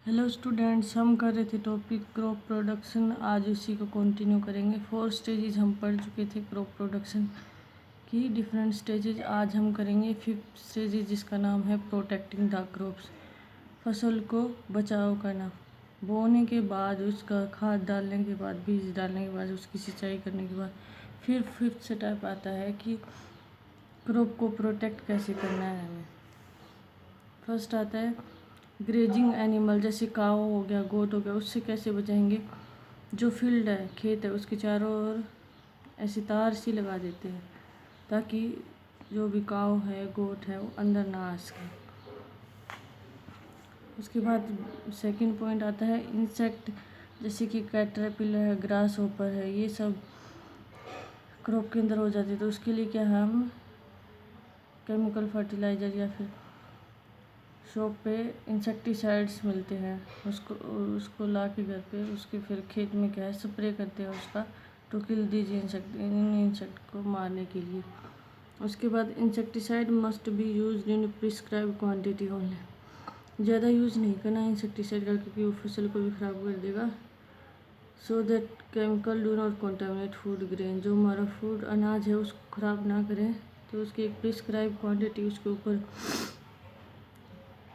Hello students, हम कर रहे थे टॉपिक क्रॉप प्रोडक्शन। आज उसी को कंटिन्यू करेंगे। 4 स्टेजेस हम पढ़ चुके थे क्रॉप प्रोडक्शन की, डिफरेंट स्टेजेस। आज हम करेंगे 5th स्टेज जिसका नाम है प्रोटेक्टिंग द क्रॉप्स, फसल को बचाव करना। बोने के बाद, उसका खाद डालने के बाद, बीज डालने के बाद, उसकी सिंचाई करने के बाद फिर 5th स्टेप आता है कि क्रॉप को प्रोटेक्ट कैसे करना है हमें। फर्स्ट आता है ग्रेजिंग एनिमल, जैसे काऊ हो गया, गोट हो गया, उससे कैसे बचाएंगे। जो फील्ड है, खेत है, उसके चारों ओर ऐसी तार सी लगा देते हैं ताकि जो भी काऊ है, गोट है, वो अंदर ना आ सके। उसके बाद सेकंड पॉइंट आता है इंसेक्ट, जैसे कि कैटरपिलर है, ग्रास होपर है, ये सब क्रॉप के अंदर हो जाते हैं। तो उसके लिए क्या है, हम केमिकल फर्टिलाइज़र या फिर शॉप पे इंसेक्टिसाइड्स मिलते हैं, उसको ला के घर पे उसके फिर खेत में क्या है स्प्रे करते हैं उसका, टू किल दीज इंसेक्ट को मारने के लिए। उसके बाद insecticide must be use in prescribe quantity only. ज़्यादा यूज़ नहीं करना इंसेक्टिसाइड का, क्योंकि वो फसल को भी ख़राब कर देगा। So that chemical do not contaminate food grain, जो हमारा फूड अनाज है उसको ख़राब ना करें। तो उसकी एक प्रिस्क्राइब क्वांटिटी उसके ऊपर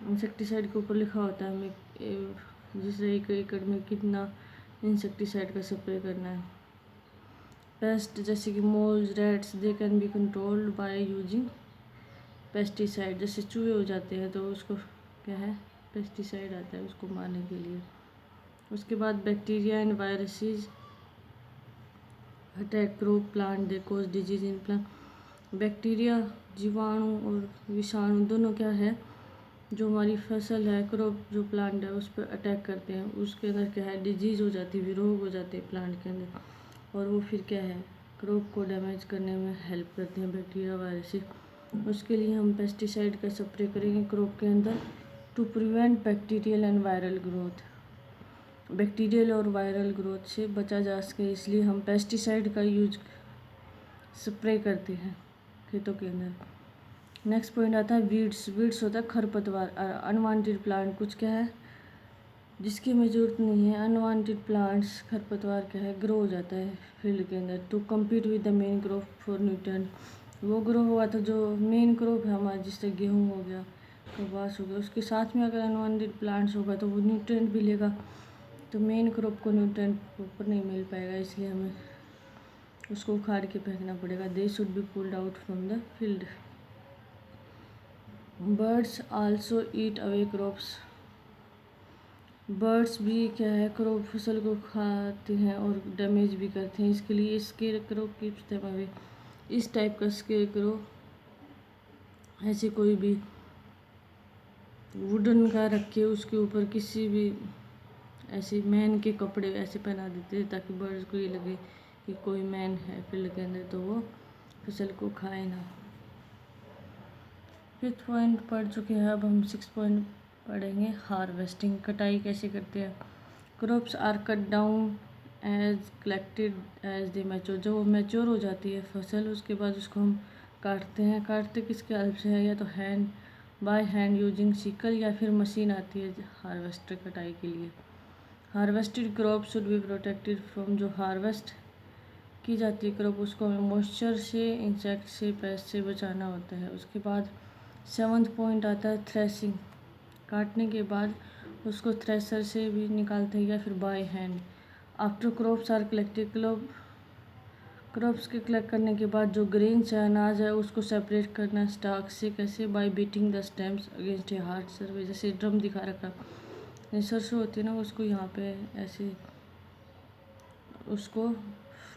इंसेक्टिसाइड के ऊपर लिखा होता है हमें, जिससे 1 एकड़ में कितना इंसेक्टिसाइड का स्प्रे करना है। पेस्ट, जैसे कि moles, rats, they can be controlled by using pesticide. जैसे चूहे हो जाते हैं तो उसको क्या है, पेस्टिसाइड आता है उसको मारने के लिए। उसके बाद bacteria and viruses attack crop plant, they cause disease in plant. Bacteria, जीवाणु और विषाणु दोनों क्या है, जो हमारी फसल है, क्रॉप जो प्लांट है उस पर अटैक करते हैं। उसके अंदर क्या है, डिजीज़ हो जाती है, रोग हो जाते हैं प्लांट के अंदर, और वो फिर क्या है, क्रॉप को डैमेज करने में हेल्प करते हैं बैक्टीरिया वायरस। उसके लिए हम पेस्टिसाइड का स्प्रे करेंगे क्रॉप के अंदर to prevent bacterial and viral growth. Bacterial और वायरल ग्रोथ से बचा जा सके, इसलिए हम पेस्टिसाइड का यूज स्प्रे करते हैं खेतों के अंदर। नेक्स्ट पॉइंट आता है वीड्स। वीड्स होता है खरपतवार, अनवांटेड प्लांट, कुछ क्या है जिसकी हमें ज़रूरत नहीं है। अनवांटेड प्लांट्स, खरपतवार क्या है, ग्रो हो जाता है फील्ड के अंदर to compete with the main crop for nutrient. वो ग्रो हुआ था जो मेन क्रॉप है हमारा, जिससे गेहूँ हो गया, कपास हो गया, उसके साथ में अगर अनवांटेड प्लांट्स होगा तो वो न्यूट्रिएंट भी लेगा, तो मेन क्रॉप को न्यूट्रिएंट प्रॉपर नहीं मिल पाएगा, इसलिए हमें उसको उखाड़ के फेंकना पड़ेगा। They should be pulled out from the field. Birds also eat away crops. Birds भी क्या है, क्रॉप फसल को खाते हैं और डैमेज भी करते हैं। इसके लिए स्केर करो कीप्स देम अवे। इस टाइप का स्केर करो, ऐसे कोई भी वुडन का रख के उसके ऊपर किसी भी ऐसे मैन के कपड़े ऐसे पहना देते हैं ताकि बर्ड्स को ये लगे कि कोई मैन है फील्ड के अंदर, तो वो फसल को खाए ना। 5th पॉइंट पढ़ चुके हैं, अब हम 6th पॉइंट पढ़ेंगे हार्वेस्टिंग। कटाई कैसे करते हैं। Crops are cut down as collected as they mature. जब वो मैच्योर हो जाती है फसल, उसके बाद उसको हम काटते हैं। काटते किसके हेल्प से है, या तो hand, by hand using sickle, या फिर मशीन आती है हार्वेस्टर कटाई के लिए। Harvested crop should be protected from, जो हार्वेस्ट की जाती है क्रॉप उसको हमें मॉइस्चर से, इंसेक्ट से, पेस्ट से बचाना होता है। उसके बाद 7th पॉइंट आता है थ्रेसिंग। काटने के बाद उसको थ्रेसर से भी निकालते हैं या फिर by hand. After crops are collected, crops के कलेक्ट करने के बाद जो ग्रेन्स है, अनाज है, उसको सेपरेट करना स्टॉक से। कैसे, by beating the stems against a hard survey. जैसे ड्रम दिखा रखा, सरसों होती है ना, उसको यहाँ पे ऐसे उसको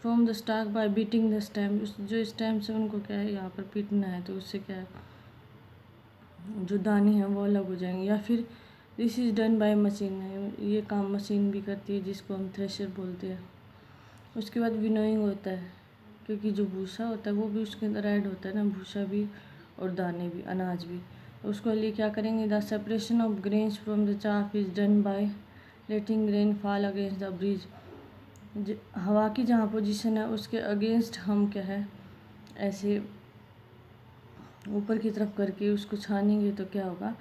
from the stock bye beating the stem, जो स्टेम्स है उनको क्या है यहाँ पर पीटना है, तो उससे क्या है जो दाने हैं वो अलग हो जाएंगे। या फिर this is done by machine है, ये काम मशीन भी करती है जिसको हम थ्रेशर बोलते हैं। उसके बाद विनोइंग होता है, क्योंकि जो भूसा होता है वो भी उसके अंदर ऐड होता है ना, भूसा भी और दाने भी, अनाज भी। उसके लिए क्या करेंगे, the separation of grains from the chaff is done by letting grain fall against the breeze. हवा की जहाँ पोजीशन है उसके अगेंस्ट हम क्या है ऐसे ऊपर की तरफ करके उसको छानेंगे, तो क्या होगा,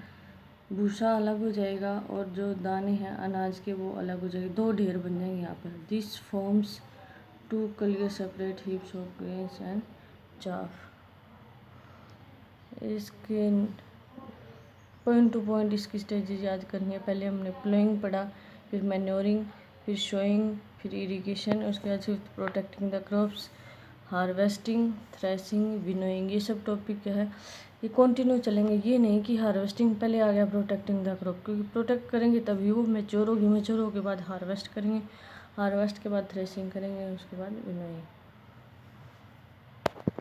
भूसा अलग हो जाएगा और जो दाने हैं अनाज के वो अलग हो जाएंगे, दो ढेर बन जाएंगे यहाँ पर। This forms to clear separate heaps of grains and chaff. इसके पॉइंट टू पॉइंट इसकी स्टेजेस याद करनी है। पहले हमने प्लोइंग पढ़ा, फिर मैन्योरिंग, फिर शोइंग, फिर इरिगेशन, उसके बाद फिर protecting the crops, harvesting, threshing, winnowing. ये सब टॉपिक है, ये कंटिन्यू चलेंगे। ये नहीं कि हार्वेस्टिंग पहले आ गया प्रोटेक्टिंग द क्रॉप, क्योंकि प्रोटेक्ट करेंगे तभी वो मैच्योर होगी, मैच्योर होने के बाद हार्वेस्ट करेंगे, हार्वेस्ट के बाद थ्रेसिंग करेंगे, उसके बाद विनोइंग।